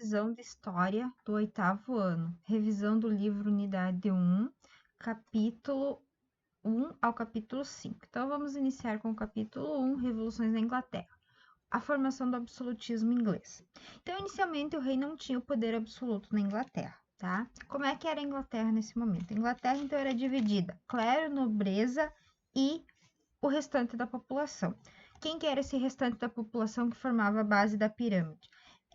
revisão de história do 8º ano. Revisão do livro Unidade 1, capítulo 1 ao capítulo 5. Então, vamos iniciar com o capítulo 1, Revoluções na Inglaterra. A formação do absolutismo inglês. Então, inicialmente, o rei não tinha o poder absoluto na Inglaterra, tá? Como é que era a Inglaterra nesse momento? A Inglaterra, então, era dividida clero, nobreza e o restante da população. Quem que era esse restante da população que formava a base da pirâmide?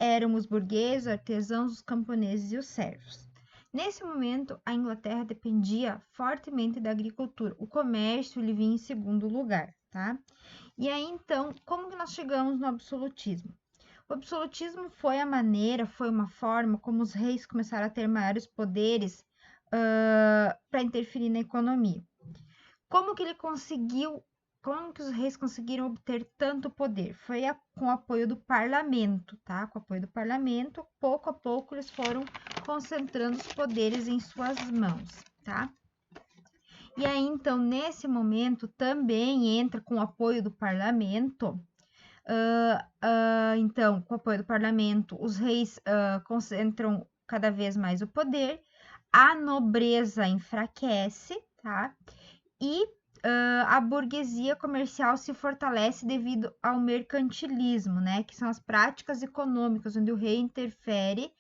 Eram os burgueses, os artesãos, os camponeses e os servos. Nesse momento, a Inglaterra dependia fortemente da agricultura. O comércio ele vinha em segundo lugar, tá? E aí, então, como que nós chegamos no absolutismo? O absolutismo foi a maneira, foi uma forma como os reis começaram a ter maiores poderes para interferir na economia. Como que os reis conseguiram obter tanto poder? Foi com o apoio do parlamento, tá? Com o apoio do parlamento, pouco a pouco eles foram concentrando os poderes em suas mãos, tá? E aí, então, nesse momento, também entra com o apoio do parlamento. Então, com o apoio do parlamento, os reis concentram cada vez mais o poder, a nobreza enfraquece, tá? E a burguesia comercial se fortalece devido ao mercantilismo, né? Que são as práticas econômicas, onde o rei interfere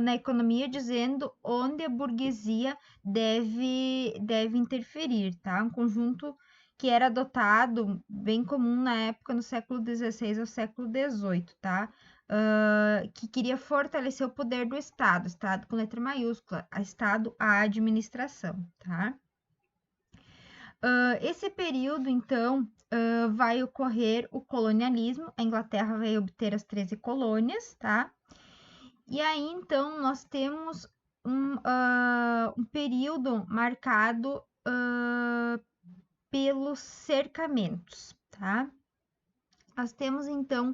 na economia, dizendo onde a burguesia deve interferir, tá? Um conjunto que era adotado, bem comum na época, no século XVI ao século XVIII, tá? Que queria fortalecer o poder do Estado com letra maiúscula, Estado, a administração, tá? Esse período, então, vai ocorrer o colonialismo, a Inglaterra vai obter as 13 colônias, tá? E aí, então, nós temos um período marcado pelos cercamentos, tá? Nós temos, então,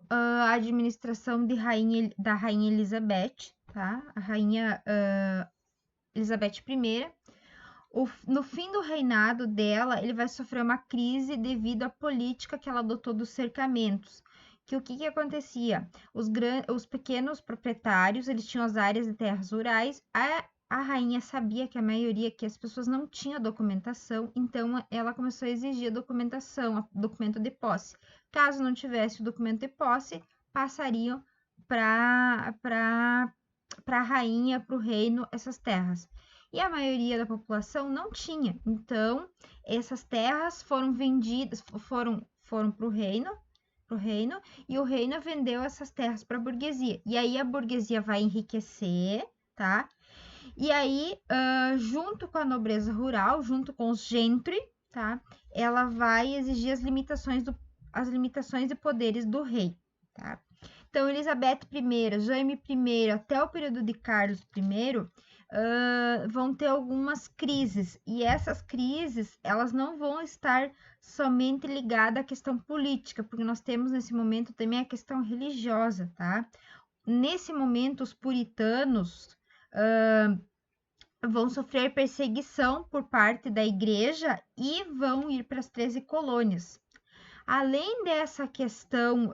a administração da Rainha Elizabeth, tá? A Rainha Elizabeth I. No fim do reinado dela, ele vai sofrer uma crise devido à política que ela adotou dos cercamentos. O que acontecia? Os pequenos proprietários, eles tinham as áreas de terras rurais, a rainha sabia que a maioria, que as pessoas não tinham documentação, então ela começou a exigir documentação, documento de posse. Caso não tivesse o documento de posse, passariam para a rainha, para o reino, essas terras. E a maioria da população não tinha. Então, essas terras foram vendidas, foram para o reino, e o reino vendeu essas terras para a burguesia. E aí a burguesia vai enriquecer, tá? E aí, junto com a nobreza rural, junto com os gentry, tá? Ela vai exigir as limitações e poderes do rei, tá? Então, Elizabeth I, Jaime I, até o período de Carlos I, vão ter algumas crises, e essas crises, elas não vão estar somente ligadas à questão política, porque nós temos nesse momento também a questão religiosa, tá? Nesse momento, os puritanos vão sofrer perseguição por parte da igreja e vão ir para as 13 colônias. Além dessa questão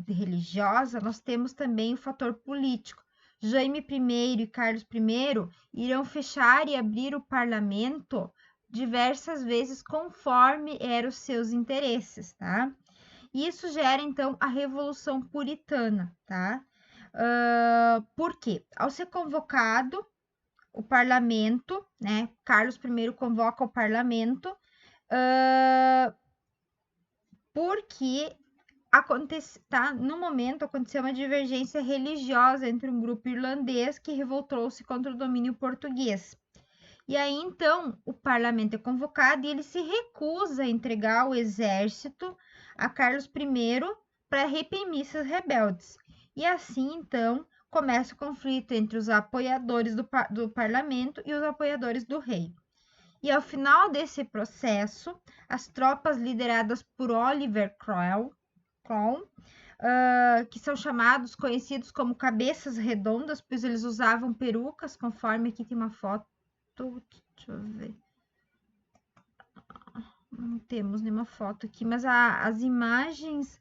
religiosa, nós temos também o fator político. Jaime I e Carlos I irão fechar e abrir o parlamento diversas vezes conforme eram os seus interesses, tá? Isso gera, então, a Revolução Puritana, tá? Por quê? Ao ser convocado o parlamento, né? Carlos I convoca o parlamento, porque no momento aconteceu uma divergência religiosa entre um grupo irlandês que revoltou-se contra o domínio português. E aí, então, o parlamento é convocado e ele se recusa a entregar o exército a Carlos I para reprimir esses rebeldes. E assim, então, começa o conflito entre os apoiadores do parlamento e os apoiadores do rei. E ao final desse processo, as tropas lideradas por Oliver Cromwell, que são conhecidos como cabeças redondas, pois eles usavam perucas, conforme aqui tem uma foto. Deixa eu ver. Não temos nenhuma foto aqui, mas as imagens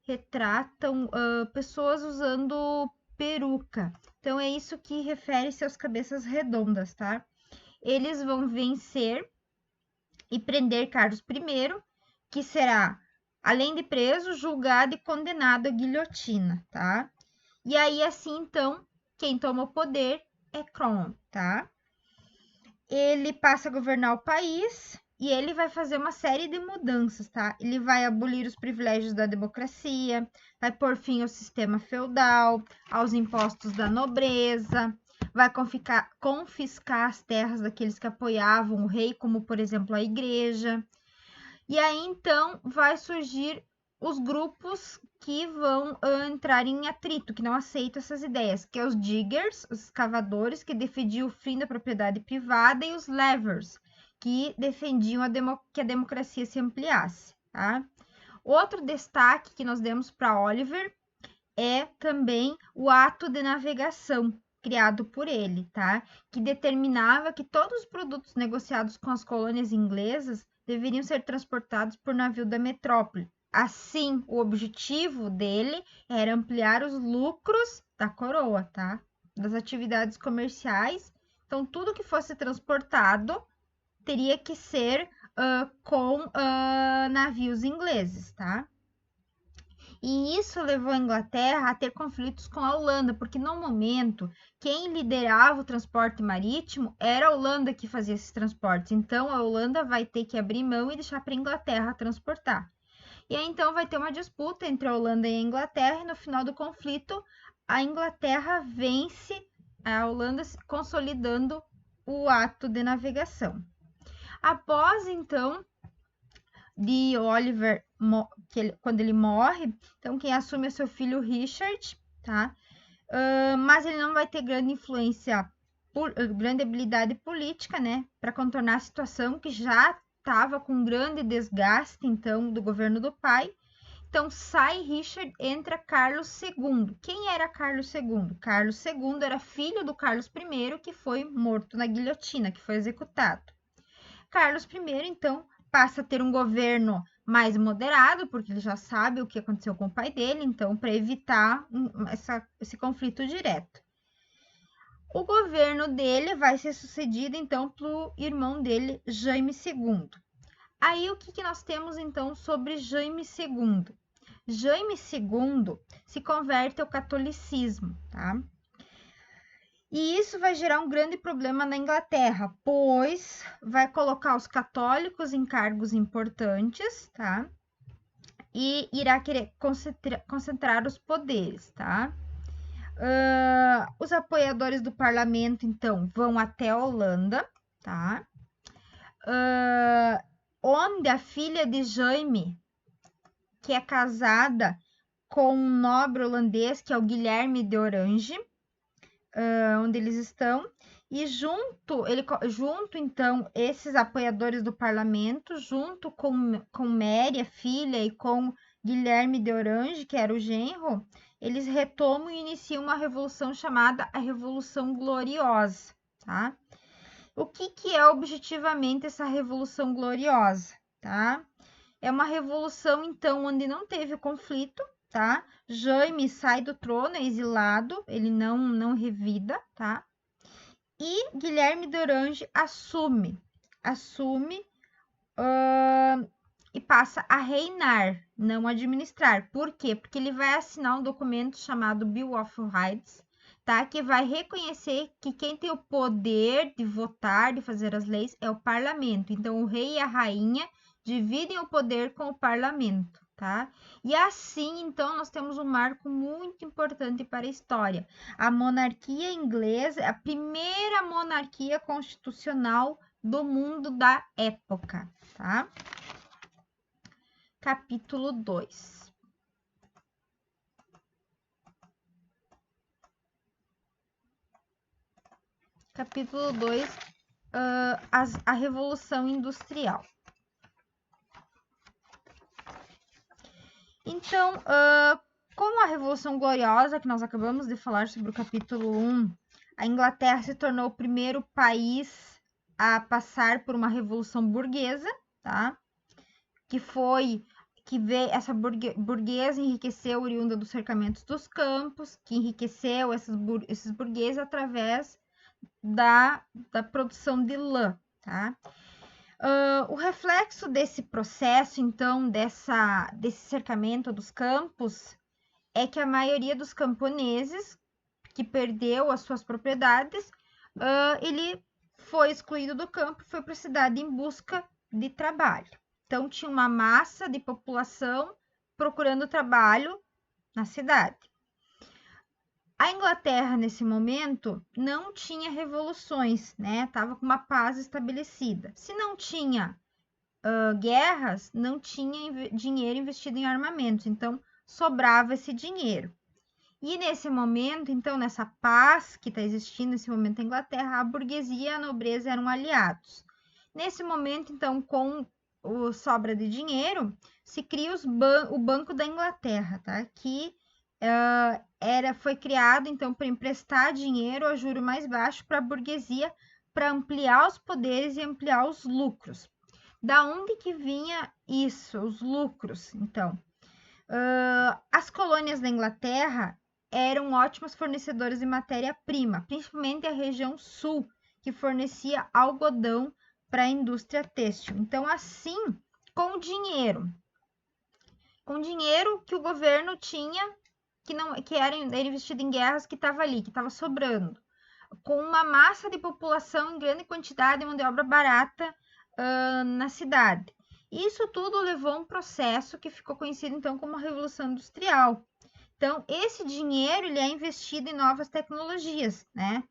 retratam pessoas usando peruca. Então, é isso que refere-se aos cabeças redondas, tá? Eles vão vencer e prender Carlos I, que será, além de preso, julgado e condenado à guilhotina, tá? E aí, assim, então, quem toma o poder é Cromwell, tá? Ele passa a governar o país e ele vai fazer uma série de mudanças, tá? Ele vai abolir os privilégios da democracia, vai pôr fim ao sistema feudal, aos impostos da nobreza, vai confiscar as terras daqueles que apoiavam o rei, como, por exemplo, a igreja. E aí, então, vai surgir os grupos que vão entrar em atrito, que não aceitam essas ideias, que é os diggers, os escavadores, que defendiam o fim da propriedade privada, e os levers, que defendiam que a democracia se ampliasse, tá? Outro destaque que nós demos para Oliver é também o ato de navegação, criado por ele, tá? Que determinava que todos os produtos negociados com as colônias inglesas deveriam ser transportados por navio da metrópole. Assim, o objetivo dele era ampliar os lucros da coroa, tá? Das atividades comerciais. Então, tudo que fosse transportado teria que ser com navios ingleses, tá? E isso levou a Inglaterra a ter conflitos com a Holanda, porque no momento quem liderava o transporte marítimo era a Holanda que fazia esses transportes. Então a Holanda vai ter que abrir mão e deixar para a Inglaterra transportar. E aí então vai ter uma disputa entre a Holanda e a Inglaterra, e no final do conflito a Inglaterra vence a Holanda, consolidando o ato de navegação. Após então de Oliver, quando ele morre, então quem assume é seu filho Richard, tá? Mas ele não vai ter grande influência, grande habilidade política, né? Para contornar a situação que já estava com grande desgaste, então, do governo do pai. Então, sai Richard, entra Carlos II. Quem era Carlos II? Carlos II era filho do Carlos I, que foi morto na guilhotina, que foi executado. Carlos I, então, passa a ter um governo mais moderado, porque ele já sabe o que aconteceu com o pai dele, então, para evitar esse conflito direto. O governo dele vai ser sucedido, então, pelo irmão dele, Jaime II. Aí, o que nós temos, então, sobre Jaime II? Jaime II se converte ao catolicismo, tá? E isso vai gerar um grande problema na Inglaterra, pois vai colocar os católicos em cargos importantes, tá? E irá querer concentrar os poderes, tá? Os apoiadores do parlamento, então, vão até a Holanda, tá? Onde a filha de Jaime, que é casada com um nobre holandês, que é o Guilherme de Orange, onde eles estão, e junto então esses apoiadores do parlamento, junto com Mary, a filha, e com Guilherme de Orange, que era o genro, eles retomam e iniciam uma revolução chamada a Revolução Gloriosa, tá? O que é objetivamente essa Revolução Gloriosa, tá? É uma revolução, então, onde não teve conflito, tá? Jaime sai do trono, é exilado, ele não revida, tá? E Guilherme de Orange assume e passa a reinar, não administrar. Por quê? Porque ele vai assinar um documento chamado Bill of Rights, tá? Que vai reconhecer que quem tem o poder de votar, de fazer as leis, é o parlamento. Então, o rei e a rainha dividem o poder com o parlamento, tá? E assim, então, nós temos um marco muito importante para a história. A monarquia inglesa é a primeira monarquia constitucional do mundo da época, tá? Capítulo 2. Capítulo 2, a Revolução Industrial. Então, com a Revolução Gloriosa, que nós acabamos de falar sobre o capítulo 1, a Inglaterra se tornou o primeiro país a passar por uma revolução burguesa, tá? Que que veio, essa burguesa enriqueceu oriunda dos cercamentos dos campos, que enriqueceu esses burgueses através da produção de lã, tá? O reflexo desse processo, então, desse cercamento dos campos, é que a maioria dos camponeses que perdeu as suas propriedades, ele foi excluído do campo e foi para a cidade em busca de trabalho. Então, tinha uma massa de população procurando trabalho na cidade. A Inglaterra, nesse momento, não tinha revoluções, né? Estava com uma paz estabelecida. Se não tinha guerras, não tinha dinheiro investido em armamentos, então sobrava esse dinheiro. E nesse momento, então, nessa paz que está existindo nesse momento na Inglaterra, a burguesia e a nobreza eram aliados. Nesse momento, então, com o sobra de dinheiro, se cria o Banco da Inglaterra, tá? Que foi criado, então, para emprestar dinheiro a juro mais baixo para a burguesia, para ampliar os poderes e ampliar os lucros. Da onde que vinha isso, os lucros? Então, as colônias da Inglaterra eram ótimos fornecedores de matéria-prima, principalmente a região sul, que fornecia algodão para a indústria têxtil. Então, assim, com dinheiro que o governo tinha, que era investido em guerras, que estava ali, que estava sobrando, com uma massa de população em grande quantidade, mão de obra barata na cidade. Isso tudo levou a um processo que ficou conhecido então como a Revolução Industrial. Então, esse dinheiro ele é investido em novas tecnologias, né?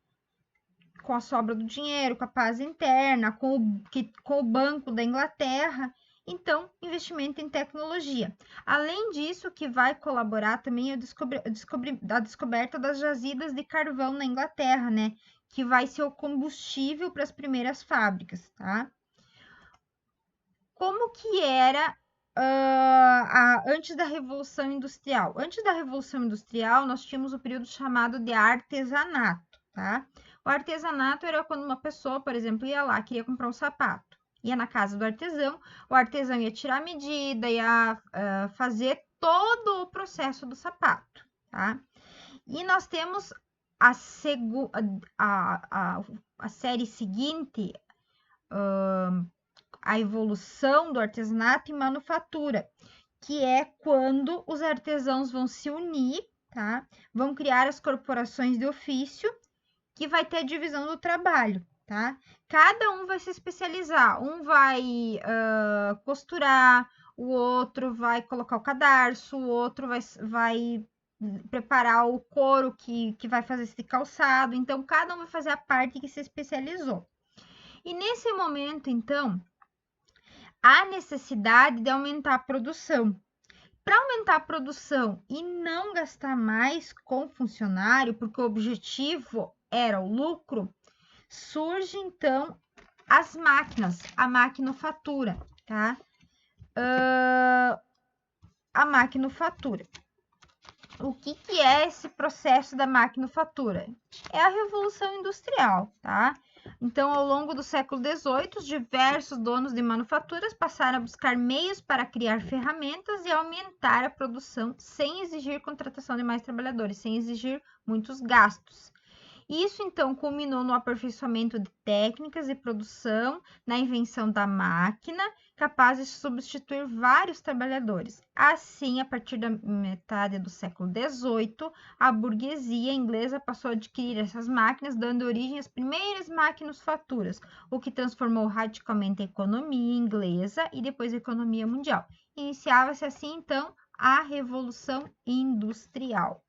Com a sobra do dinheiro, com a paz interna, com o Banco da Inglaterra. Então, investimento em tecnologia. Além disso, que vai colaborar também a descoberta das jazidas de carvão na Inglaterra, né? Que vai ser o combustível para as primeiras fábricas, tá? Como que era antes da Revolução Industrial? Antes da Revolução Industrial, nós tínhamos o período chamado de artesanato, tá? O artesanato era quando uma pessoa, por exemplo, ia lá, queria comprar um sapato. Ia na casa do artesão, o artesão ia tirar a medida, ia fazer todo o processo do sapato, tá? E nós temos a série seguinte, a evolução do artesanato e manufatura, que é quando os artesãos vão se unir, tá? Vão criar as corporações de ofício, que vai ter a divisão do trabalho, tá? Cada um vai se especializar, um vai costurar, o outro vai colocar o cadarço, o outro vai preparar o couro que vai fazer esse calçado, então cada um vai fazer a parte que se especializou. E nesse momento, então, há necessidade de aumentar a produção. Para aumentar a produção e não gastar mais com funcionário, porque o objetivo era o lucro, surge então as máquinas, a maquinofatura, tá? A maquinofatura. O que é esse processo da maquinofatura? É a Revolução Industrial, tá? Então, ao longo do século XVIII, os diversos donos de manufaturas passaram a buscar meios para criar ferramentas e aumentar a produção sem exigir contratação de mais trabalhadores, sem exigir muitos gastos. Isso, então, culminou no aperfeiçoamento de técnicas de produção, na invenção da máquina, capaz de substituir vários trabalhadores. Assim, a partir da metade do século XVIII, a burguesia inglesa passou a adquirir essas máquinas, dando origem às primeiras maquinofaturas, o que transformou radicalmente a economia inglesa e depois a economia mundial. Iniciava-se assim, então, a Revolução Industrial.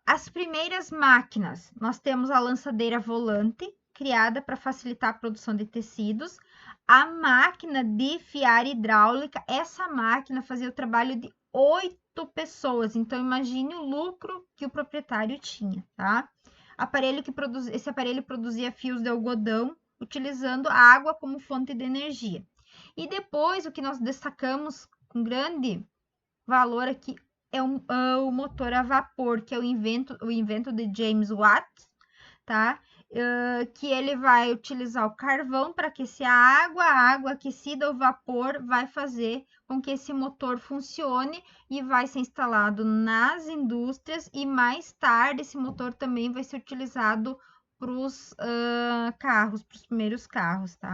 As primeiras máquinas, nós temos a lançadeira volante, criada para facilitar a produção de tecidos, a máquina de fiar hidráulica, essa máquina fazia o trabalho de 8 pessoas, então imagine o lucro que o proprietário tinha, tá? Esse aparelho produzia fios de algodão, utilizando a água como fonte de energia. E depois, o que nós destacamos com grande valor aqui, é o motor a vapor, que é o invento de James Watt, tá? que ele vai utilizar o carvão para aquecer a água aquecida, o vapor vai fazer com que esse motor funcione e vai ser instalado nas indústrias e mais tarde esse motor também vai ser utilizado para os carros, para os primeiros carros, tá?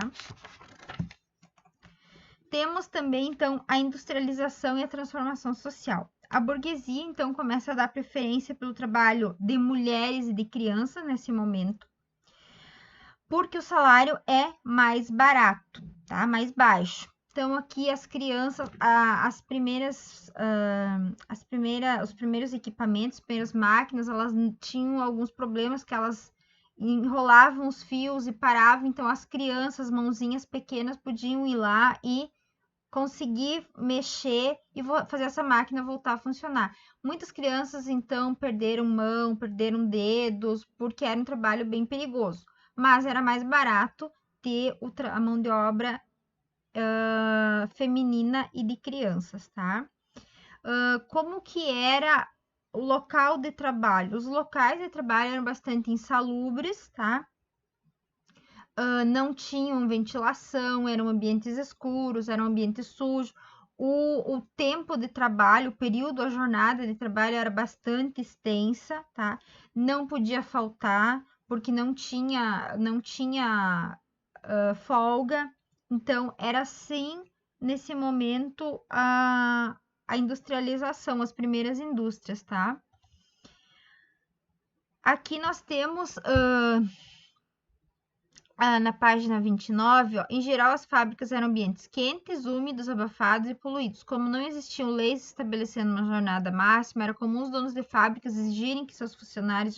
Temos também, então, a industrialização e a transformação social. A burguesia, então, começa a dar preferência pelo trabalho de mulheres e de crianças nesse momento, porque o salário é mais barato, tá? Mais baixo. Então, aqui as crianças, os primeiros equipamentos, as primeiras máquinas, elas tinham alguns problemas que elas enrolavam os fios e paravam. Então, as crianças, mãozinhas pequenas, podiam ir lá e conseguir mexer e fazer essa máquina voltar a funcionar. Muitas crianças, então, perderam mão, perderam dedos, porque era um trabalho bem perigoso. Mas era mais barato ter a mão de obra feminina e de crianças, tá? Como que era o local de trabalho? Os locais de trabalho eram bastante insalubres, tá? Não tinham ventilação, eram ambientes escuros, eram ambientes sujos. O tempo de trabalho, o período, a jornada de trabalho era bastante extensa, tá? Não podia faltar, porque não tinha folga. Então, era assim, nesse momento, a industrialização, as primeiras indústrias, tá? Aqui nós temos na página 29, ó, em geral as fábricas eram ambientes quentes, úmidos, abafados e poluídos. Como não existiam leis estabelecendo uma jornada máxima, era comum os donos de fábricas exigirem que seus funcionários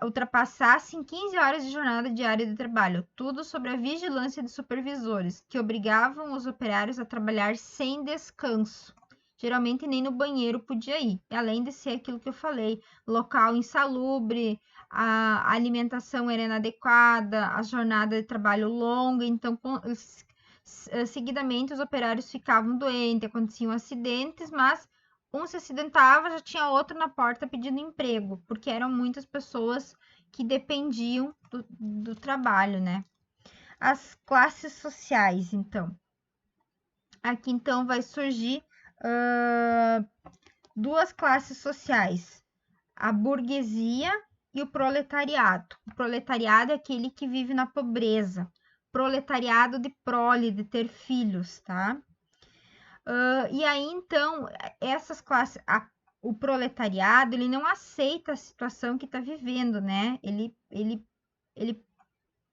ultrapassassem 15 horas de jornada diária de trabalho, tudo sob a vigilância de supervisores, que obrigavam os operários a trabalhar sem descanso. Geralmente nem no banheiro podia ir, além de ser aquilo que eu falei, local insalubre, a alimentação era inadequada, a jornada de trabalho longa, então seguidamente os operários ficavam doentes, aconteciam acidentes, mas um se acidentava, já tinha outro na porta pedindo emprego, porque eram muitas pessoas que dependiam do trabalho, né? As classes sociais, então. Aqui, então, vai surgir duas classes sociais, a burguesia e o proletariado. O proletariado é aquele que vive na pobreza. Proletariado de prole, de ter filhos, tá? E aí, então, essas classes, o proletariado, ele não aceita a situação que está vivendo, né? Ele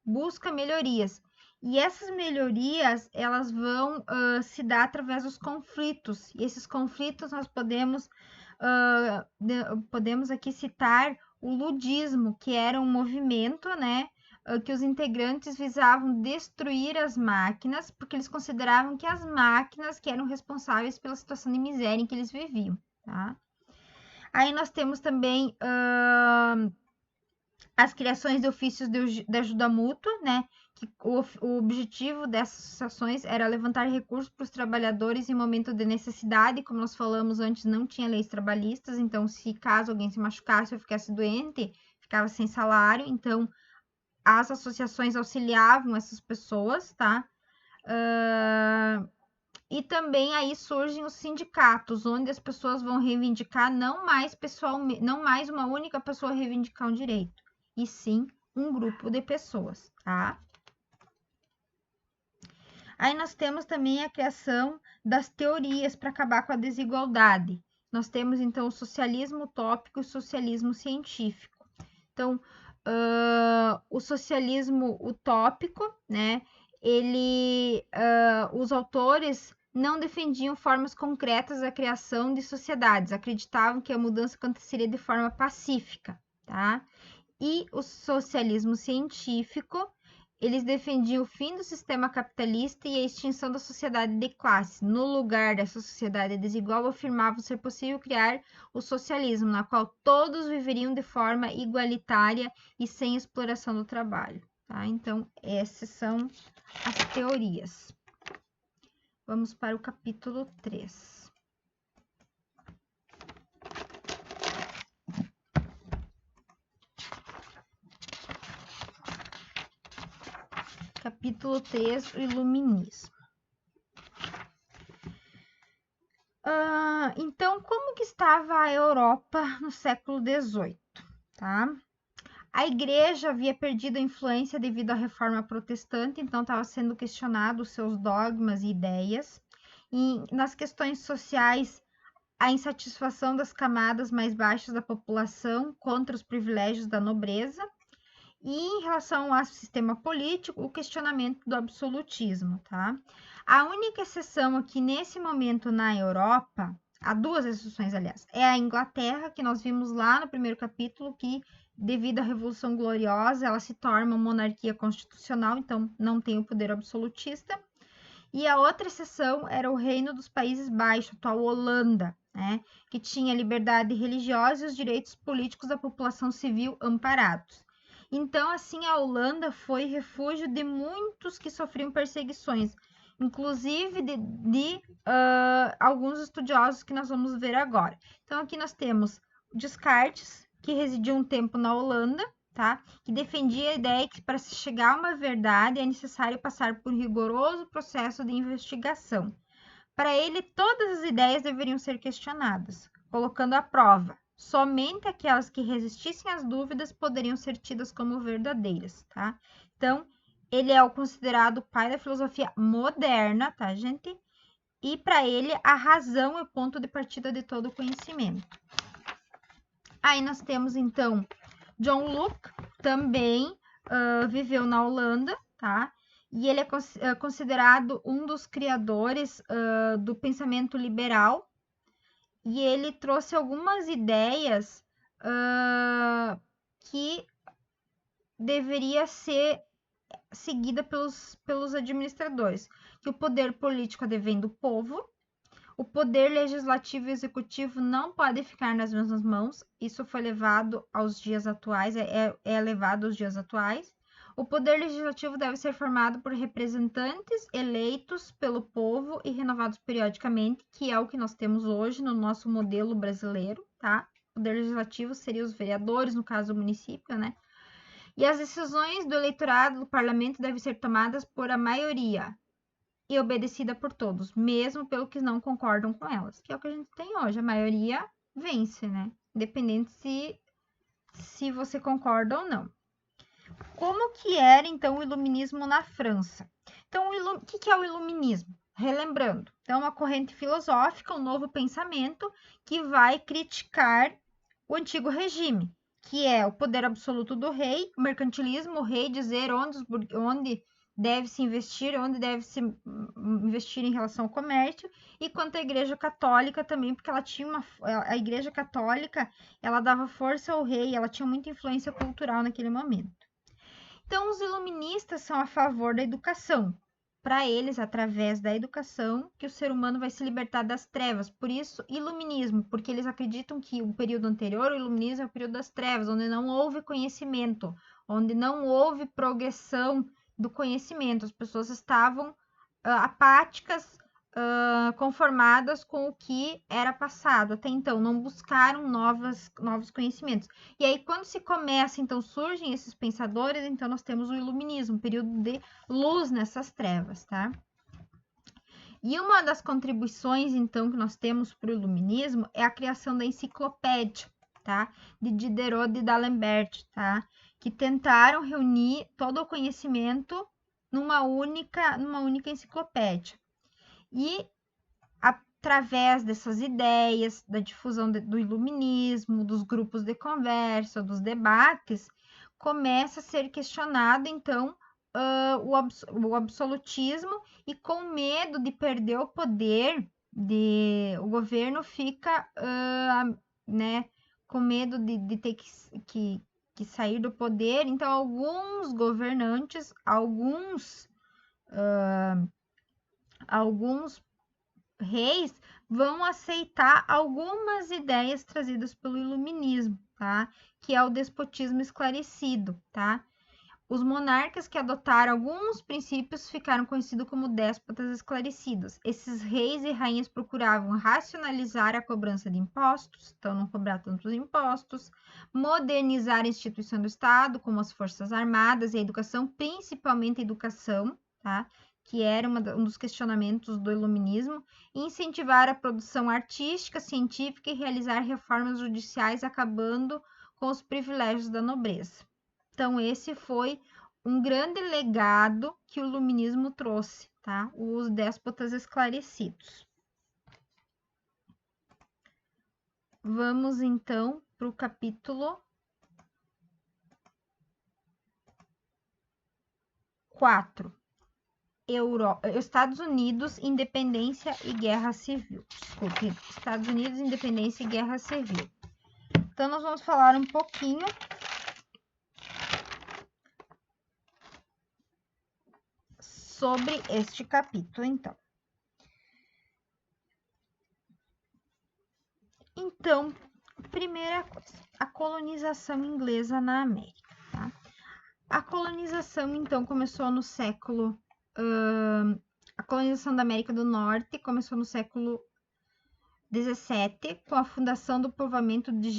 busca melhorias. E essas melhorias, elas vão se dar através dos conflitos. E esses conflitos nós podemos aqui citar o ludismo, que era um movimento, né? Que os integrantes visavam destruir as máquinas, porque eles consideravam que as máquinas que eram responsáveis pela situação de miséria em que eles viviam, tá? Aí nós temos também as criações de ofícios de ajuda mútua, né? Que o objetivo dessas associações era levantar recursos para os trabalhadores em momento de necessidade. Como nós falamos antes, não tinha leis trabalhistas, então se caso alguém se machucasse ou ficasse doente, ficava sem salário. Então, as associações auxiliavam essas pessoas, tá? E também aí surgem os sindicatos, onde as pessoas vão reivindicar não mais uma única pessoa reivindicar um direito, e sim um grupo de pessoas, tá? Aí nós temos também a criação das teorias para acabar com a desigualdade. Nós temos então o socialismo utópico e o socialismo científico. Então, o socialismo utópico, né? Os autores não defendiam formas concretas da criação de sociedades, acreditavam que a mudança aconteceria de forma pacífica, tá? E o socialismo científico, eles defendiam o fim do sistema capitalista e a extinção da sociedade de classe. No lugar dessa sociedade desigual, afirmavam ser possível criar o socialismo, na qual todos viveriam de forma igualitária e sem exploração do trabalho. Tá? Então, essas são as teorias. Vamos para o capítulo 3. Capítulo 3, o Iluminismo. Então, como que estava a Europa no século XVIII, tá? A igreja havia perdido a influência devido à reforma protestante, então estava sendo questionado os seus dogmas e ideias. E nas questões sociais, a insatisfação das camadas mais baixas da população contra os privilégios da nobreza. E em relação ao sistema político, o questionamento do absolutismo, tá? A única exceção aqui nesse momento na Europa, há duas exceções, aliás, é a Inglaterra, que nós vimos lá no primeiro capítulo, que devido à Revolução Gloriosa, ela se torna uma monarquia constitucional, então não tem o poder absolutista. E a outra exceção era o Reino dos Países Baixos, a atual Holanda, né, que tinha liberdade religiosa e os direitos políticos da população civil amparados. Então, assim, a Holanda foi refúgio de muitos que sofriam perseguições, inclusive de alguns estudiosos que nós vamos ver agora. Então, aqui nós temos Descartes, que residiu um tempo na Holanda, tá? Que defendia a ideia que para se chegar a uma verdade é necessário passar por um rigoroso processo de investigação. Para ele, todas as ideias deveriam ser questionadas, colocando à prova. Somente aquelas que resistissem às dúvidas poderiam ser tidas como verdadeiras, tá? Então, ele é o considerado pai da filosofia moderna, tá, gente? E para ele, a razão é o ponto de partida de todo o conhecimento. Aí nós temos, então, John Locke, também viveu na Holanda, tá? E ele é considerado um dos criadores do pensamento liberal, e ele trouxe algumas ideias que deveria ser seguida pelos administradores, que o poder político advém do povo, o poder legislativo e executivo não pode ficar nas mesmas mãos, isso foi levado aos dias atuais, é levado aos dias atuais. O poder legislativo deve ser formado por representantes eleitos pelo povo e renovados periodicamente, que é o que nós temos hoje no nosso modelo brasileiro, tá? O poder legislativo seria os vereadores, no caso do município, né? E as decisões do eleitorado do parlamento devem ser tomadas por a maioria e obedecida por todos, mesmo pelo que não concordam com elas, que é o que a gente tem hoje. A maioria vence, né? Independente se você concorda ou não. Como que era, então, o iluminismo na França? Então, o que é o iluminismo? Relembrando, então, uma corrente filosófica, um novo pensamento que vai criticar o antigo regime, que é o poder absoluto do rei, o mercantilismo, o rei dizer onde deve se investir, onde deve se investir em relação ao comércio, e quanto à Igreja Católica também, porque ela tinha a Igreja Católica, ela dava força ao rei, ela tinha muita influência cultural naquele momento. Então, os iluministas são a favor da educação. Para eles, através da educação, que o ser humano vai se libertar das trevas. Por isso, iluminismo, porque eles acreditam que o período anterior, o iluminismo, é o período das trevas, onde não houve conhecimento, onde não houve progressão do conhecimento. As pessoas estavam apáticas, conformadas com o que era passado. Até então, não buscaram novos conhecimentos. E aí, quando se começa, então, surgem esses pensadores, então nós temos o iluminismo, um período de luz nessas trevas, tá? E uma das contribuições, então, que nós temos para o iluminismo é a criação da enciclopédia, tá? De Diderot e d'Alembert, tá? Que tentaram reunir todo o conhecimento numa única enciclopédia. E através dessas ideias, da difusão do iluminismo, dos grupos de conversa, dos debates, começa a ser questionado, então, o absolutismo, e com medo de perder o poder, o governo fica, né, com medo de ter que sair do poder. Então, alguns governantes, alguns reis vão aceitar algumas ideias trazidas pelo iluminismo, tá? Que é o despotismo esclarecido, tá? Os monarcas que adotaram alguns princípios ficaram conhecidos como déspotas esclarecidos. Esses reis e rainhas procuravam racionalizar a cobrança de impostos, então não cobrar tantos impostos, modernizar a instituição do Estado, como as forças armadas e a educação, principalmente a educação, tá? Que era um dos questionamentos do iluminismo, e incentivar a produção artística, científica e realizar reformas judiciais, acabando com os privilégios da nobreza. Então, esse foi um grande legado que o iluminismo trouxe, tá? Os déspotas esclarecidos. Vamos, então, para o capítulo 4. Estados Unidos, Independência e Guerra Civil. Desculpe, Estados Unidos, Independência e Guerra Civil. Então, nós vamos falar um pouquinho sobre este capítulo, então. Então, primeira coisa, a colonização inglesa na América, tá? A colonização, então, começou no século... a colonização da América do Norte começou no século 17, com a fundação do povoamento de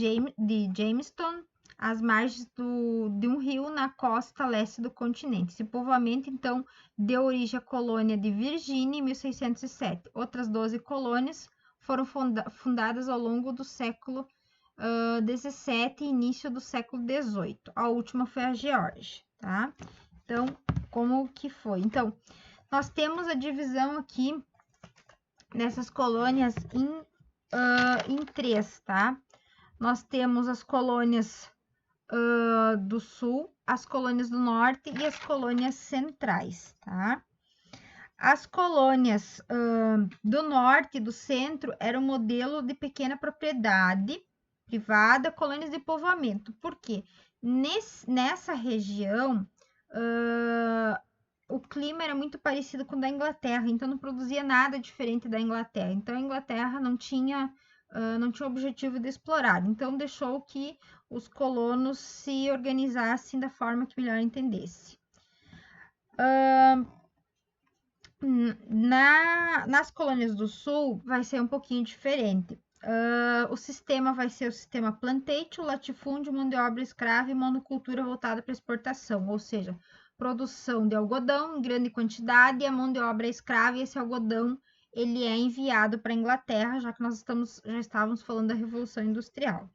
Jamestown, às margens de um rio na costa leste do continente. Esse povoamento, então, deu origem à colônia de Virgínia em 1607. Outras 12 colônias foram fundadas ao longo do século 17 e início do século 18. A última foi a Geórgia, tá? Então, como que foi? Então, nós temos a divisão aqui dessas colônias em três, tá? Nós temos as colônias do sul, as colônias do norte e as colônias centrais, tá? As colônias do norte e do centro eram um modelo de pequena propriedade privada, colônias de povoamento. Por quê? Nessa região, o clima era muito parecido com o da Inglaterra, então não produzia nada diferente da Inglaterra. Então a Inglaterra não tinha o objetivo de explorar, então deixou que os colonos se organizassem da forma que melhor entendesse. Nas colônias do sul vai ser um pouquinho diferente. O sistema vai ser o sistema plantation, latifúndio, mão de obra escrava e monocultura voltada para exportação, ou seja, produção de algodão em grande quantidade e a mão de obra escrava, e esse algodão ele é enviado para a Inglaterra, já que já estávamos falando da Revolução Industrial.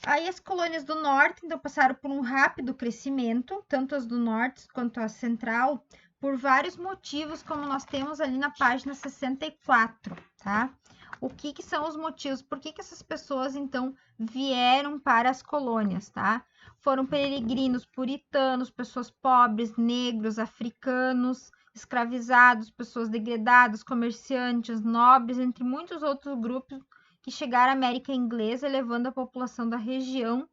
Aí as colônias do norte, então, passaram por um rápido crescimento, tanto as do norte quanto a central, por vários motivos, como nós temos ali na página 64, tá? O que são os motivos? Por que essas pessoas, então, vieram para as colônias, tá? Foram peregrinos puritanos, pessoas pobres, negros, africanos, escravizados, pessoas degradadas, comerciantes, nobres, entre muitos outros grupos que chegaram à América Inglesa, levando a população da região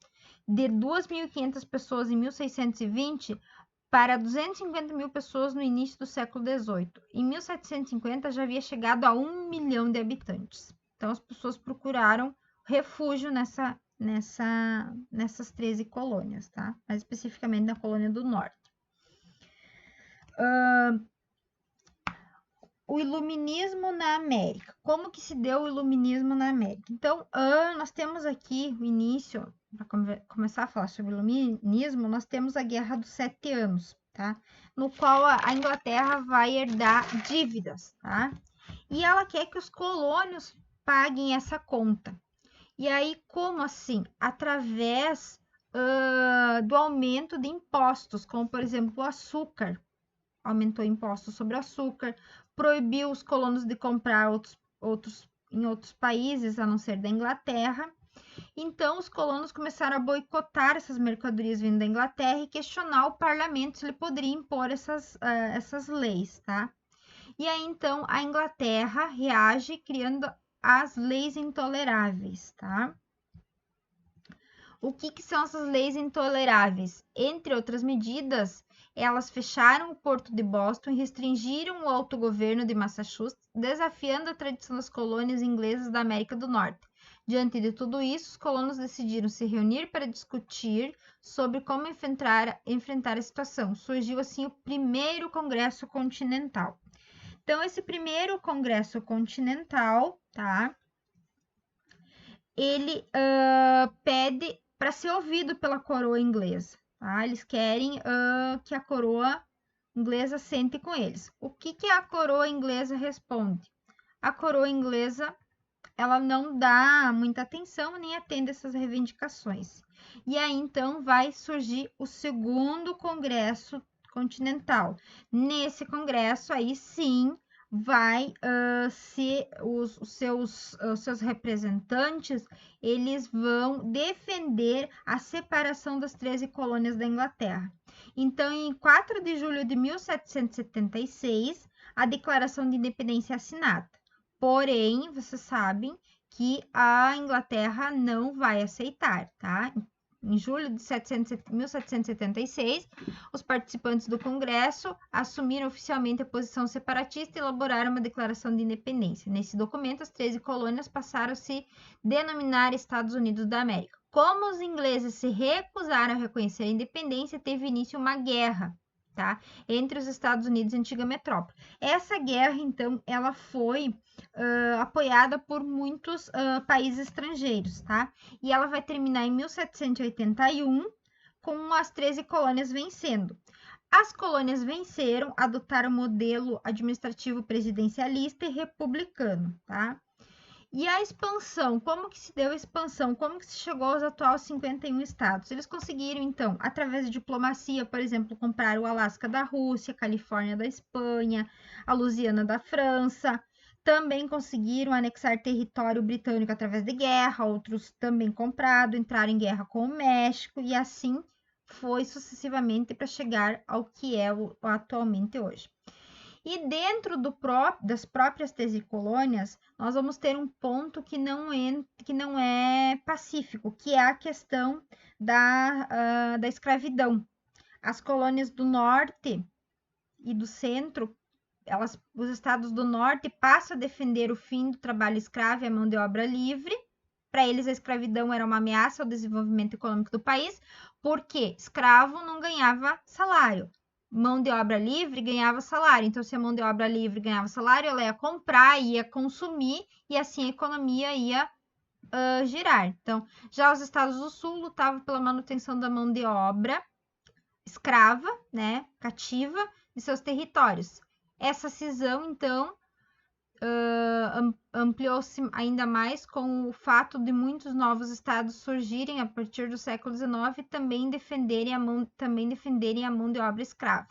de 2.500 pessoas em 1620 para 250 mil pessoas no início do século XVIII. Em 1750 já havia chegado a 1 milhão de habitantes. Então as pessoas procuraram refúgio nessas 13 colônias, tá? Mais especificamente na colônia do norte. O iluminismo na América. Como que se deu o iluminismo na América? Então, nós temos aqui o início, para começar a falar sobre o iluminismo, nós temos a Guerra dos 7 Anos, tá? No qual a Inglaterra vai herdar dívidas, tá? E ela quer que os colônios paguem essa conta. E aí, como assim? Através do aumento de impostos, como por exemplo o açúcar. Aumentou impostos sobre o açúcar, proibiu os colonos de comprar em outros países, a não ser da Inglaterra. Então, os colonos começaram a boicotar essas mercadorias vindo da Inglaterra e questionar o parlamento se ele poderia impor essas leis, tá? E aí, então, a Inglaterra reage criando as leis intoleráveis, tá? O que são essas leis intoleráveis? Entre outras medidas, elas fecharam o porto de Boston e restringiram o autogoverno de Massachusetts, desafiando a tradição das colônias inglesas da América do Norte. Diante de tudo isso, os colonos decidiram se reunir para discutir sobre como enfrentar a situação. Surgiu assim o primeiro Congresso Continental. Então, esse primeiro Congresso Continental, tá? Ele pede para ser ouvido pela coroa inglesa, tá? Eles querem que a coroa inglesa sente com eles. O que a coroa inglesa responde? A coroa inglesa, ela não dá muita atenção nem atende essas reivindicações. E aí, então, vai surgir o segundo Congresso Continental. Nesse congresso, aí sim, vai ser os seus representantes, eles vão defender a separação das 13 colônias da Inglaterra. Então, em 4 de julho de 1776, a Declaração de Independência é assinada. Porém, vocês sabem que a Inglaterra não vai aceitar, tá? Em julho de 1776, os participantes do Congresso assumiram oficialmente a posição separatista e elaboraram uma declaração de independência. Nesse documento, as 13 colônias passaram a se denominar Estados Unidos da América. Como os ingleses se recusaram a reconhecer a independência, teve início uma guerra, tá? Entre os Estados Unidos e a antiga metrópole. Essa guerra, então, ela foi apoiada por muitos países estrangeiros, tá? E ela vai terminar em 1781, com as 13 colônias vencendo. As colônias venceram, adotaram o modelo administrativo presidencialista e republicano, tá? E a expansão, como que se deu a expansão? Como que se chegou aos atuais 51 estados? Eles conseguiram, então, através de diplomacia, por exemplo, comprar o Alasca da Rússia, a Califórnia da Espanha, a Louisiana da França. Também conseguiram anexar território britânico através de guerra, outros também comprado, entraram em guerra com o México, e assim foi sucessivamente para chegar ao que é atualmente hoje. E dentro das próprias 13 colônias, nós vamos ter um ponto que não é pacífico, que é a questão da escravidão. As colônias do norte e do centro, os estados do norte passam a defender o fim do trabalho escravo e a mão de obra livre. Para eles, a escravidão era uma ameaça ao desenvolvimento econômico do país, porque escravo não ganhava salário. Mão de obra livre ganhava salário. Então, se a mão de obra livre ganhava salário, ela ia comprar, ia consumir, e assim a economia ia girar. Então, já os estados do sul lutavam pela manutenção da mão de obra escrava, né, cativa, de seus territórios. Essa cisão, então, ampliou-se ainda mais com o fato de muitos novos estados surgirem a partir do século XIX e também defenderem a mão de obra escrava.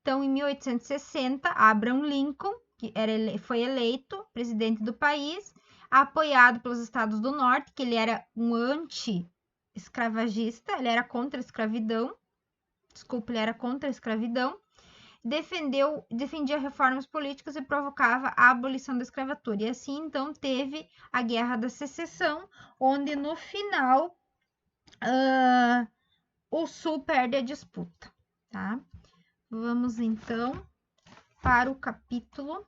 Então, em 1860, Abraham Lincoln, que foi eleito presidente do país, apoiado pelos estados do norte, que ele era um anti-escravagista, ele era contra a escravidão, ele era contra a escravidão, defendia reformas políticas e provocava a abolição da escravatura. E assim, então, teve a Guerra da Secessão, onde no final o Sul perde a disputa, tá? Vamos então para o capítulo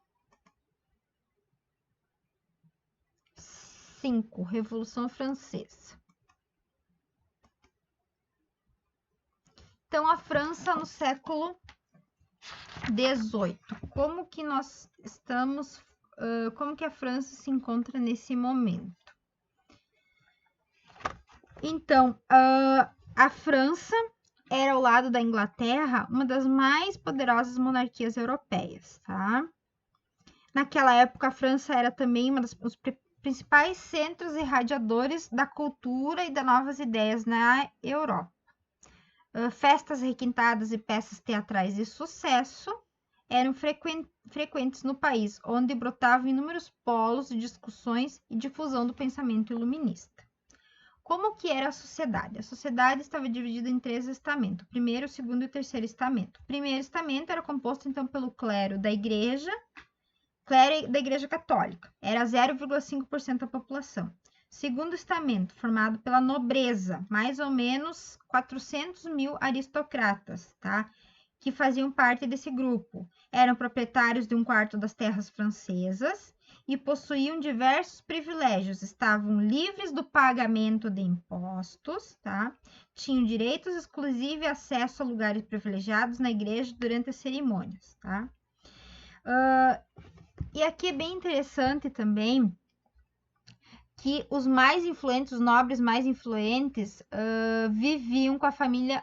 5, Revolução Francesa. Então, a França no século 18. Como que nós estamos, como que a França se encontra nesse momento? Então, a França era ao lado da Inglaterra uma das mais poderosas monarquias europeias, tá? Naquela época, a França era também um dos principais centros irradiadores da cultura e das novas ideias na Europa. Festas requintadas e peças teatrais de sucesso eram frequentes no país, onde brotavam inúmeros polos de discussões e difusão do pensamento iluminista. Como que era a sociedade? A sociedade estava dividida em 3 estamentos, o primeiro, o segundo e o terceiro estamento. O primeiro estamento era composto, então, pelo clero da igreja católica, era 0,5% da população. Segundo estamento, formado pela nobreza, mais ou menos 400 mil aristocratas, tá? Que faziam parte desse grupo. Eram proprietários de 1/4 das terras francesas e possuíam diversos privilégios. Estavam livres do pagamento de impostos, tá? Tinham direitos exclusivos e acesso a lugares privilegiados na igreja durante as cerimônias, tá? E aqui é bem interessante também que os mais influentes, os nobres mais influentes, viviam com a família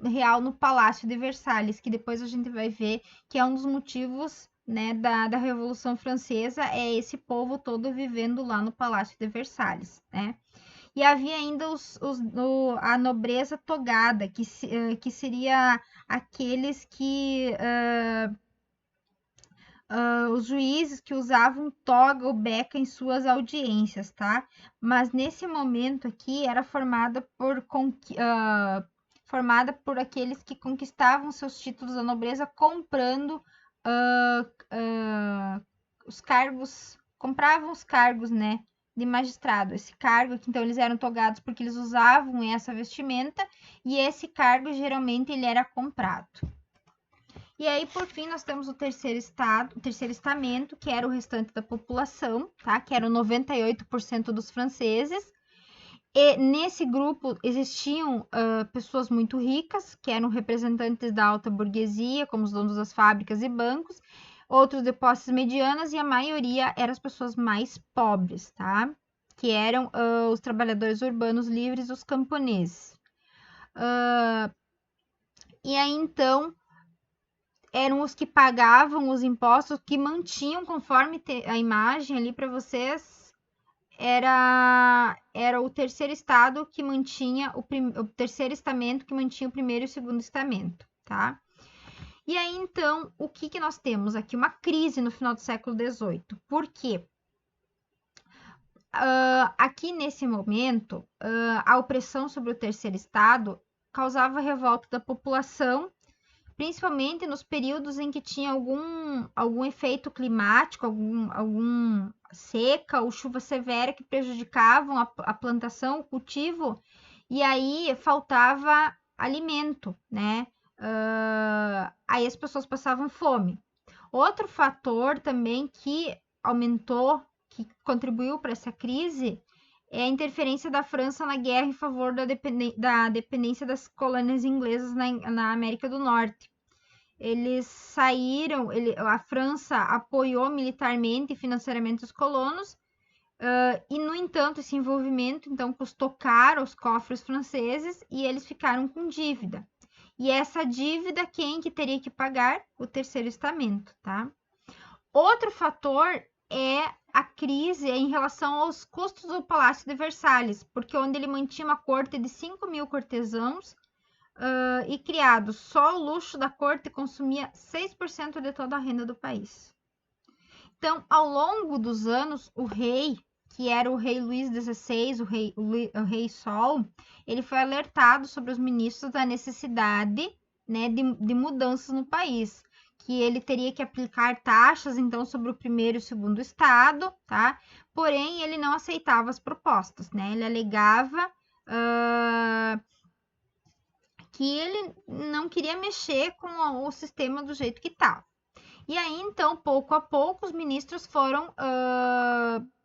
real no Palácio de Versalhes, que depois a gente vai ver que é um dos motivos, né, da Revolução Francesa, é esse povo todo vivendo lá no Palácio de Versalhes, né? E havia ainda a nobreza togada, que seria aqueles que os juízes que usavam toga ou beca em suas audiências, tá? Mas nesse momento aqui era formada por aqueles que conquistavam seus títulos da nobreza comprando os cargos, compravam os cargos, né, de magistrado. Esse cargo, então eles eram togados porque eles usavam essa vestimenta e esse cargo geralmente ele era comprado. E aí, por fim, nós temos o terceiro estamento, que era o restante da população, tá? Que eram 98% dos franceses. E nesse grupo existiam pessoas muito ricas, que eram representantes da alta burguesia, como os donos das fábricas e bancos, outros de posses medianas, e a maioria eram as pessoas mais pobres, tá? Que eram os trabalhadores urbanos livres, os camponeses. E aí, então, eram os que pagavam os impostos, que mantinham, conforme a imagem ali para vocês, era o terceiro estado que mantinha o terceiro estamento que mantinha o primeiro e o segundo estamento, tá? E aí, então, o que nós temos aqui? Uma crise no final do século XVIII. Por quê? Aqui, nesse momento, a opressão sobre o terceiro estado causava revolta da população, principalmente nos períodos em que tinha algum efeito climático, algum seca ou chuva severa que prejudicavam a plantação, o cultivo, e aí faltava alimento, né? Aí as pessoas passavam fome. Outro fator também que aumentou, que contribuiu para essa crise, é a interferência da França na guerra em favor da dependência das colônias inglesas na América do Norte. Eles saíram, a França apoiou militarmente e financeiramente os colonos, e, no entanto, esse envolvimento então custou caro aos cofres franceses e eles ficaram com dívida. E essa dívida, quem que teria que pagar? O terceiro estamento, tá? Outro fator é a crise em relação aos custos do Palácio de Versalhes, porque onde ele mantinha uma corte de 5.000 cortesãos e criados, só o luxo da corte consumia 6% de toda a renda do país. Então, ao longo dos anos, o rei, que era o rei Luís XVI, o rei Sol, ele foi alertado sobre os ministros da necessidade, né, de mudanças no país, que ele teria que aplicar taxas, então, sobre o primeiro e o segundo estado, tá? Porém, ele não aceitava as propostas, né? Ele alegava que ele não queria mexer com o sistema do jeito que estava. E aí, então, pouco a pouco, os ministros foram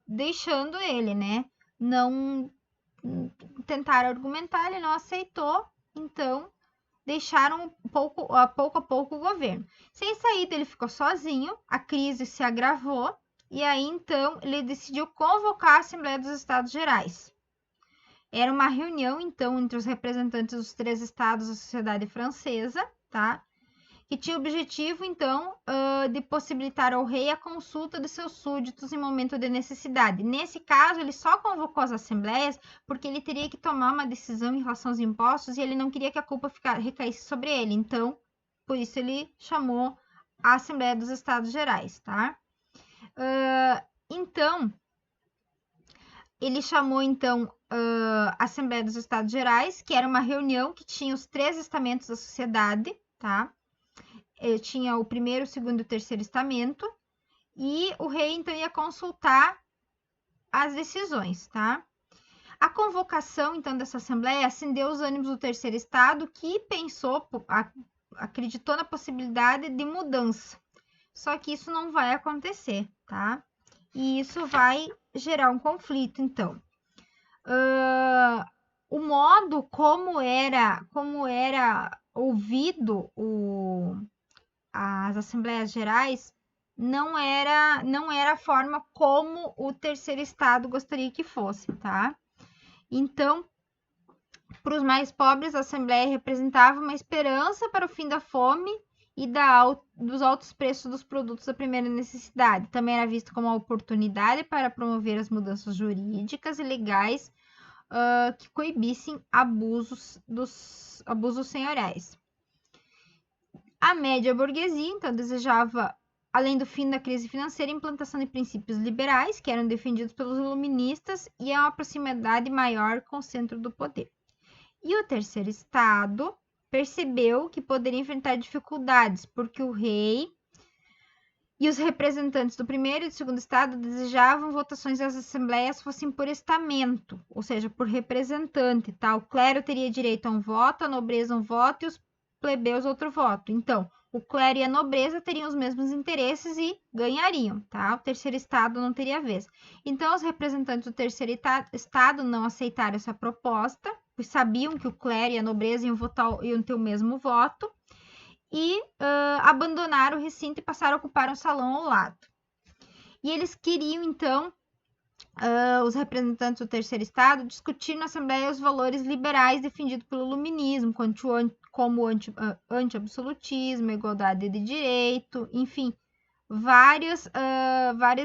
deixando ele, né? Não tentaram argumentar, ele não aceitou, então deixaram pouco a pouco o governo. Sem saída, ele ficou sozinho, a crise se agravou, e aí, então, ele decidiu convocar a Assembleia dos Estados Gerais. Era uma reunião, então, entre os representantes dos 3 estados da sociedade francesa, tá? Que tinha o objetivo, então, de possibilitar ao rei a consulta de seus súditos em momento de necessidade. Nesse caso, ele só convocou as assembleias porque ele teria que tomar uma decisão em relação aos impostos e ele não queria que a culpa recaísse sobre ele. Então, por isso ele chamou a Assembleia dos Estados Gerais, tá? Então, ele chamou, então, a Assembleia dos Estados Gerais, que era uma reunião que tinha os 3 estamentos da sociedade, tá? Tinha o primeiro, o segundo e o terceiro estamento, e o rei, então, ia consultar as decisões, tá? A convocação, então, dessa Assembleia acendeu os ânimos do terceiro estado, que acreditou na possibilidade de mudança. Só que isso não vai acontecer, tá? E isso vai gerar um conflito, então. O modo como era ouvido as Assembleias Gerais não era a forma como o terceiro estado gostaria que fosse, tá? Então, Para os mais pobres, a Assembleia representava uma esperança para o fim da fome e dos altos preços dos produtos da primeira necessidade. Também era visto como uma oportunidade para promover as mudanças jurídicas e legais que coibissem dos abusos senhoriais. A média burguesia, então, desejava, além do fim da crise financeira, a implantação de princípios liberais, que eram defendidos pelos iluministas, e a uma proximidade maior com o centro do poder. E o terceiro estado percebeu que poderia enfrentar dificuldades, porque o rei e os representantes do primeiro e do segundo estado desejavam votações das assembleias fossem por estamento, ou seja, por representante, tá? O clero teria direito a um voto, a nobreza um voto e os plebeus outro voto. Então, o clero e a nobreza teriam os mesmos interesses e ganhariam, tá? O terceiro estado não teria vez. Então, os representantes do terceiro estado não aceitaram essa proposta, pois sabiam que o clero e a nobreza iam ter o mesmo voto, e abandonaram o recinto e passaram a ocupar um salão ao lado. E eles queriam, então, os representantes do terceiro estado, discutir na Assembleia os valores liberais defendidos pelo iluminismo, como anti-absolutismo, igualdade de direito, enfim, várias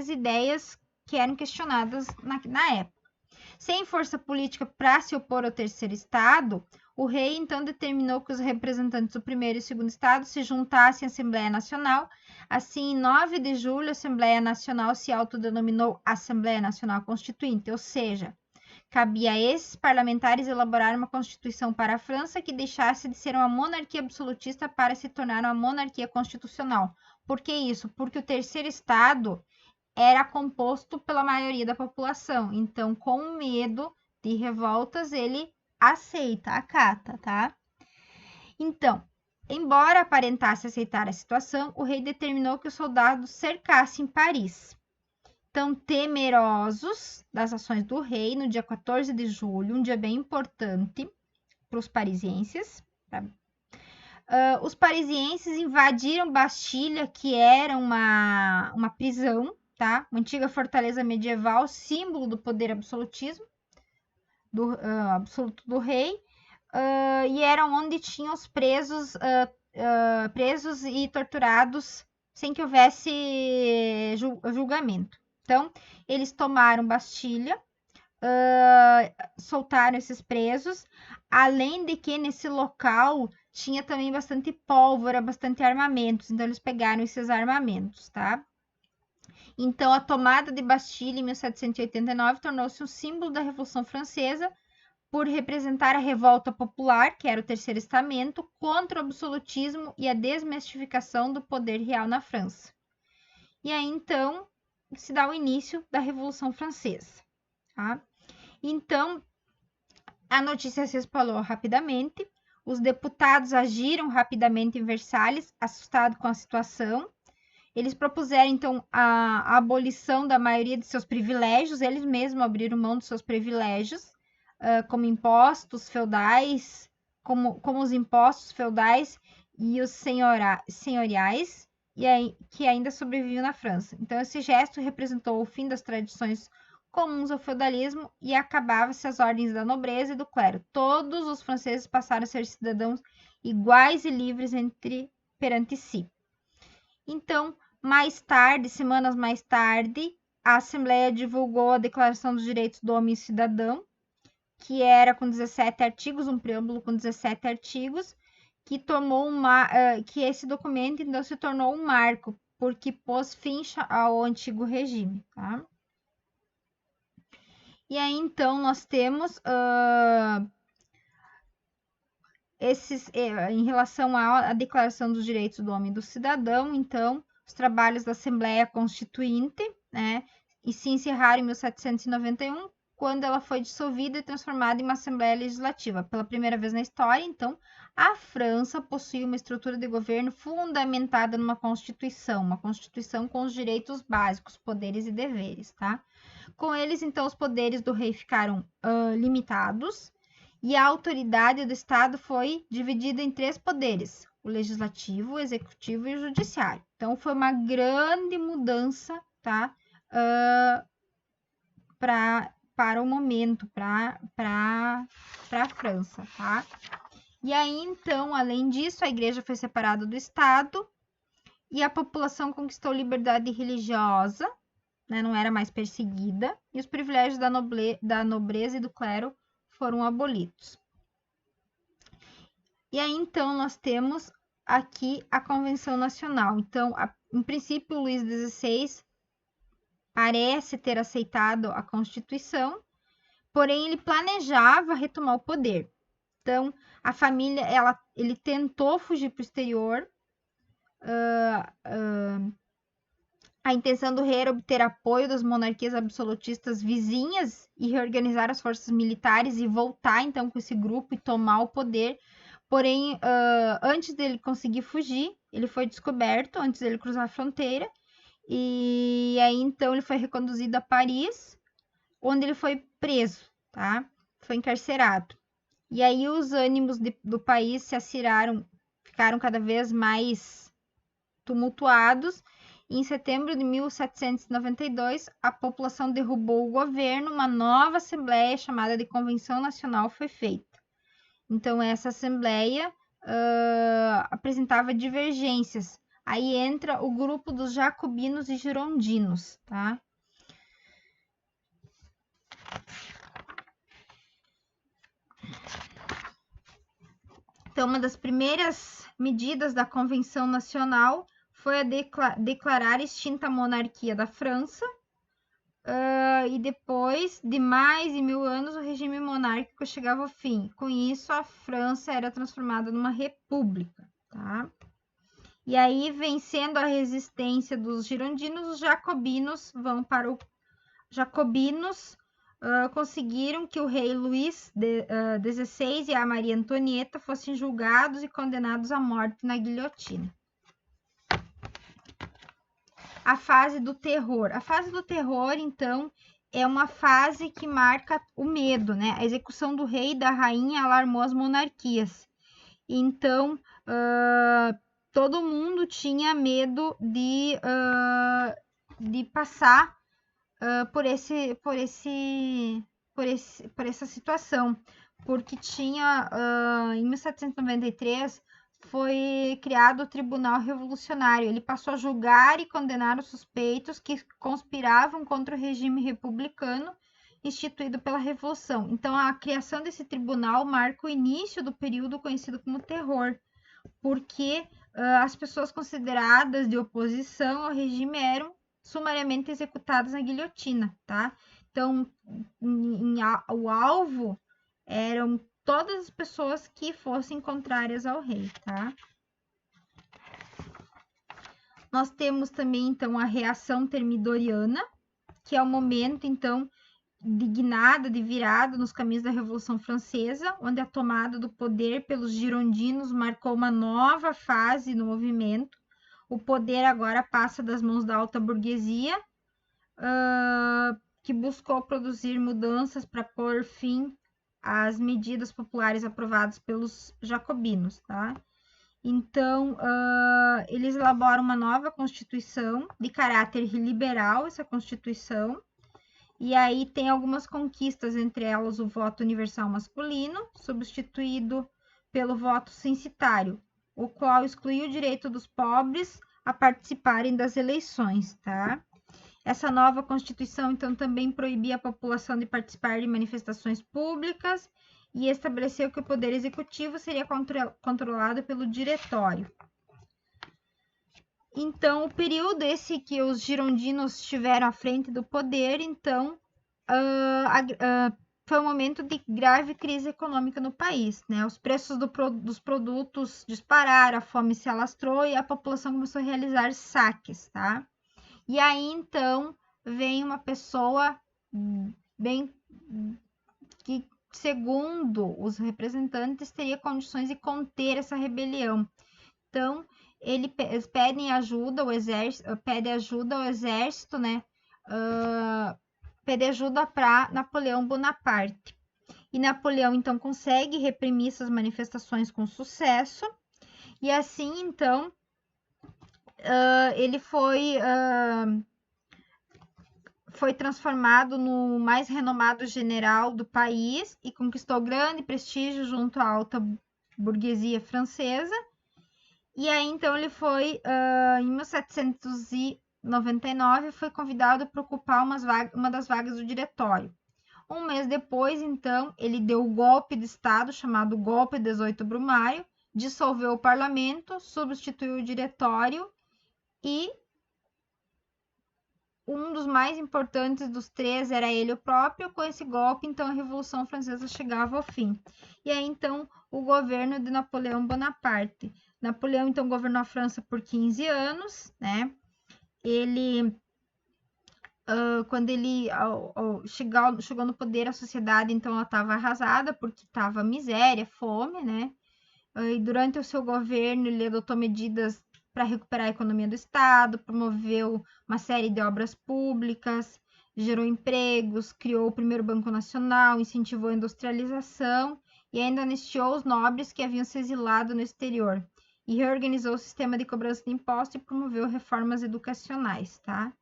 ideias que eram questionadas na época. Sem força política para se opor ao terceiro estado, o rei então determinou que os representantes do primeiro e segundo estado se juntassem à Assembleia Nacional. Assim, em 9 de julho, a Assembleia Nacional se autodenominou Assembleia Nacional Constituinte, ou seja, cabia a esses parlamentares elaborar uma constituição para a França que deixasse de ser uma monarquia absolutista para se tornar uma monarquia constitucional. Por que isso? Porque o terceiro estado era composto pela maioria da população. Então, com medo de revoltas, ele acata, tá? Então, embora aparentasse aceitar a situação, o rei determinou que os soldados cercassem Paris. Então, temerosos das ações do rei, no dia 14 de julho, um dia bem importante para os parisienses, tá? Os parisienses invadiram Bastilha, que era uma prisão, tá? Uma antiga fortaleza medieval, símbolo do poder absolutismo, absoluto do rei, e era onde tinham os presos e torturados sem que houvesse julgamento. Então, eles tomaram Bastilha, soltaram esses presos, além de que nesse local tinha também bastante pólvora, bastante armamentos, então eles pegaram esses armamentos, tá? Então, a tomada de Bastilha em 1789 tornou-se um símbolo da Revolução Francesa por representar a revolta popular, que era o terceiro estamento, contra o absolutismo e a desmistificação do poder real na França. E aí, então, se dá o início da Revolução Francesa, tá? Então, a notícia se espalhou rapidamente, os deputados agiram rapidamente em Versalhes, assustados com a situação. Eles propuseram, então, a abolição da maioria de seus privilégios, eles mesmos abriram mão dos seus privilégios, como impostos feudais, como os impostos feudais e os senhoriais, que ainda sobreviviam na França. Então, esse gesto representou o fim das tradições comuns ao feudalismo e acabava-se as ordens da nobreza e do clero. Todos os franceses passaram a ser cidadãos iguais e livres perante si. Então, semanas mais tarde, a Assembleia divulgou a Declaração dos Direitos do Homem e Cidadão, que era com 17 artigos, um preâmbulo com 17 artigos, que esse documento então se tornou um marco, porque pôs fim ao antigo regime, tá? E aí, então, nós temos em relação à Declaração dos Direitos do Homem e do Cidadão, então, os trabalhos da Assembleia Constituinte, né, e se encerraram em 1791, quando ela foi dissolvida e transformada em uma Assembleia Legislativa. Pela primeira vez na história, então, a França possui uma estrutura de governo fundamentada numa Constituição com os direitos básicos, poderes e deveres, tá? Com eles, então, os poderes do rei ficaram limitados e a autoridade do Estado foi dividida em 3 poderes: o legislativo, o executivo e o judiciário. Então, foi uma grande mudança, tá? para o momento, para a França, tá? E aí, então, além disso, a igreja foi separada do Estado e a população conquistou liberdade religiosa, né? Não era mais perseguida, e os privilégios da nobreza e do clero foram abolidos. E aí, então, nós temos aqui a Convenção Nacional. Então, em princípio, Luís XVI parece ter aceitado a Constituição, porém ele planejava retomar o poder. Então, a família, ele tentou fugir para o exterior. A intenção do rei era obter apoio das monarquias absolutistas vizinhas e reorganizar as forças militares e voltar, então, com esse grupo e tomar o poder. Porém, antes dele conseguir fugir, ele foi descoberto, antes dele cruzar a fronteira. E aí, então, ele foi reconduzido a Paris, onde ele foi preso, tá? Foi encarcerado. E aí os ânimos do país se aciraram, ficaram cada vez mais tumultuados. E em setembro de 1792, a população derrubou o governo, uma nova assembleia chamada de Convenção Nacional foi feita. Então, essa assembleia apresentava divergências. Aí entra o grupo dos jacobinos e girondinos, tá? Então, uma das primeiras medidas da Convenção Nacional foi a declarar extinta a monarquia da França, e depois de mais de 1000 anos o regime monárquico chegava ao fim. Com isso, a França era transformada numa república, tá? E aí, vencendo a resistência dos girondinos, os jacobinos vão para o... Jacobinos conseguiram que o rei Luís XVI e a Maria Antonieta fossem julgados e condenados à morte na guilhotina. A fase do terror. A fase do terror, então, é uma fase que marca o medo, né? A execução do rei e da rainha alarmou as monarquias. Então, todo mundo tinha medo de passar por essa situação, porque tinha, em 1793, foi criado o Tribunal Revolucionário. Ele passou a julgar e condenar os suspeitos que conspiravam contra o regime republicano instituído pela Revolução. Então, a criação desse tribunal marca o início do período conhecido como terror, porque as pessoas consideradas de oposição ao regime eram sumariamente executadas na guilhotina, tá? Então, o alvo eram todas as pessoas que fossem contrárias ao rei, tá? Nós temos também, então, a reação termidoriana, que é o momento, então, de guinada, de virada nos caminhos da Revolução Francesa, onde a tomada do poder pelos girondinos marcou uma nova fase no movimento. O poder agora passa das mãos da alta burguesia, que buscou produzir mudanças para pôr fim às medidas populares aprovadas pelos jacobinos, tá? Então, eles elaboram uma nova constituição de caráter liberal, essa constituição, e aí tem algumas conquistas, entre elas o voto universal masculino, substituído pelo voto censitário, o qual excluiu o direito dos pobres a participarem das eleições, tá? Essa nova Constituição, então, também proibia a população de participar de manifestações públicas e estabeleceu que o Poder Executivo seria controlado pelo Diretório. Então, o período esse que os girondinos estiveram à frente do poder, então, foi um momento de grave crise econômica no país, né? Os preços dos produtos dispararam, a fome se alastrou e a população começou a realizar saques, tá? E aí, então, vem uma pessoa bem que, segundo os representantes, teria condições de conter essa rebelião. Então, eles pedem ajuda ao exército, né? Pede ajuda para Napoleão Bonaparte. E Napoleão, então, consegue reprimir essas manifestações com sucesso. E assim, então, ele foi foi transformado no mais renomado general do país e conquistou grande prestígio junto à alta burguesia francesa. E aí, então, ele foi, em 1799, foi convidado para ocupar uma das vagas do diretório. Um mês depois, então, ele deu o golpe de Estado, chamado Golpe 18 Brumário, dissolveu o parlamento, substituiu o diretório e um dos mais importantes dos três era ele próprio. Com esse golpe, então, a Revolução Francesa chegava ao fim. E aí, então, o governo de Napoleão Bonaparte. Napoleão, então, governou a França por 15 anos, né? Ele, quando ele chegou no poder, a sociedade, então, ela estava arrasada, porque estava miséria, fome, né? E durante o seu governo, ele adotou medidas para recuperar a economia do Estado, promoveu uma série de obras públicas, gerou empregos, criou o primeiro Banco Nacional, incentivou a industrialização e ainda anistiou os nobres que haviam se exilado no exterior e reorganizou o sistema de cobrança de impostos e promoveu reformas educacionais, tá?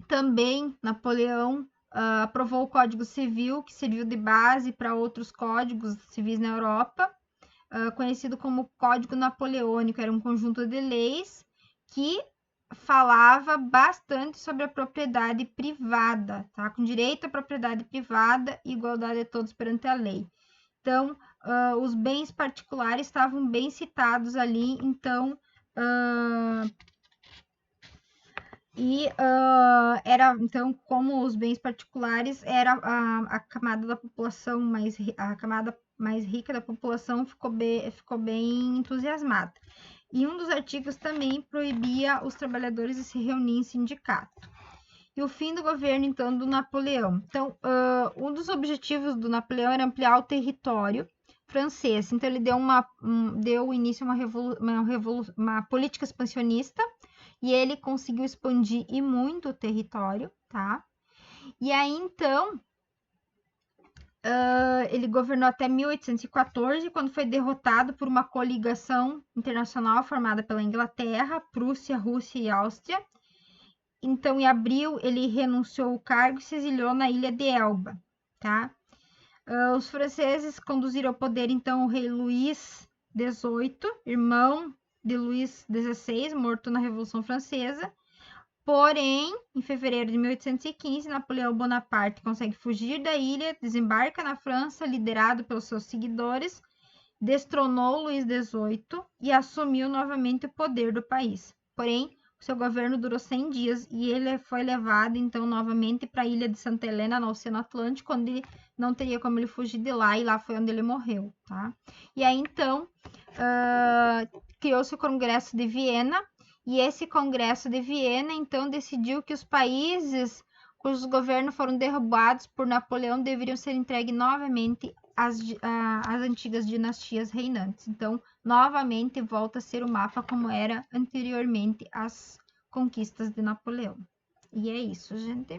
Também Napoleão aprovou o Código Civil, que serviu de base para outros códigos civis na Europa, conhecido como Código Napoleônico. Era um conjunto de leis que falava bastante sobre a propriedade privada, tá? Com direito à propriedade privada e igualdade de todos perante a lei. Então, os bens particulares estavam bem citados ali, então, era, então, como os bens particulares, era a camada da população a camada mais rica da população ficou bem entusiasmada. E um dos artigos também proibia os trabalhadores de se reunir em sindicato. E o fim do governo, então, do Napoleão. Então, um dos objetivos do Napoleão era ampliar o território francês. Então, ele deu início a uma política expansionista, e ele conseguiu expandir e muito o território, tá? E aí, então, ele governou até 1814, quando foi derrotado por uma coligação internacional formada pela Inglaterra, Prússia, Rússia e Áustria. Então, em abril, ele renunciou ao cargo e se exilhou na ilha de Elba, tá? Os franceses conduziram ao poder, então, o rei Luís XVIII, irmão de Luís XVI, morto na Revolução Francesa. Porém, em fevereiro de 1815, Napoleão Bonaparte consegue fugir da ilha, desembarca na França, liderado pelos seus seguidores, destronou Luís XVIII e assumiu novamente o poder do país. Porém, seu governo durou 100 dias e ele foi levado, então, novamente para a ilha de Santa Helena, no Oceano Atlântico, onde não teria como ele fugir de lá, e lá foi onde ele morreu, tá? E aí, então, criou-se o Congresso de Viena, e esse Congresso de Viena, então, decidiu que os países cujos governos foram derrubados por Napoleão deveriam ser entregues novamente às antigas dinastias reinantes. Então, novamente, volta a ser o mapa como era anteriormente às conquistas de Napoleão. E é isso, gente.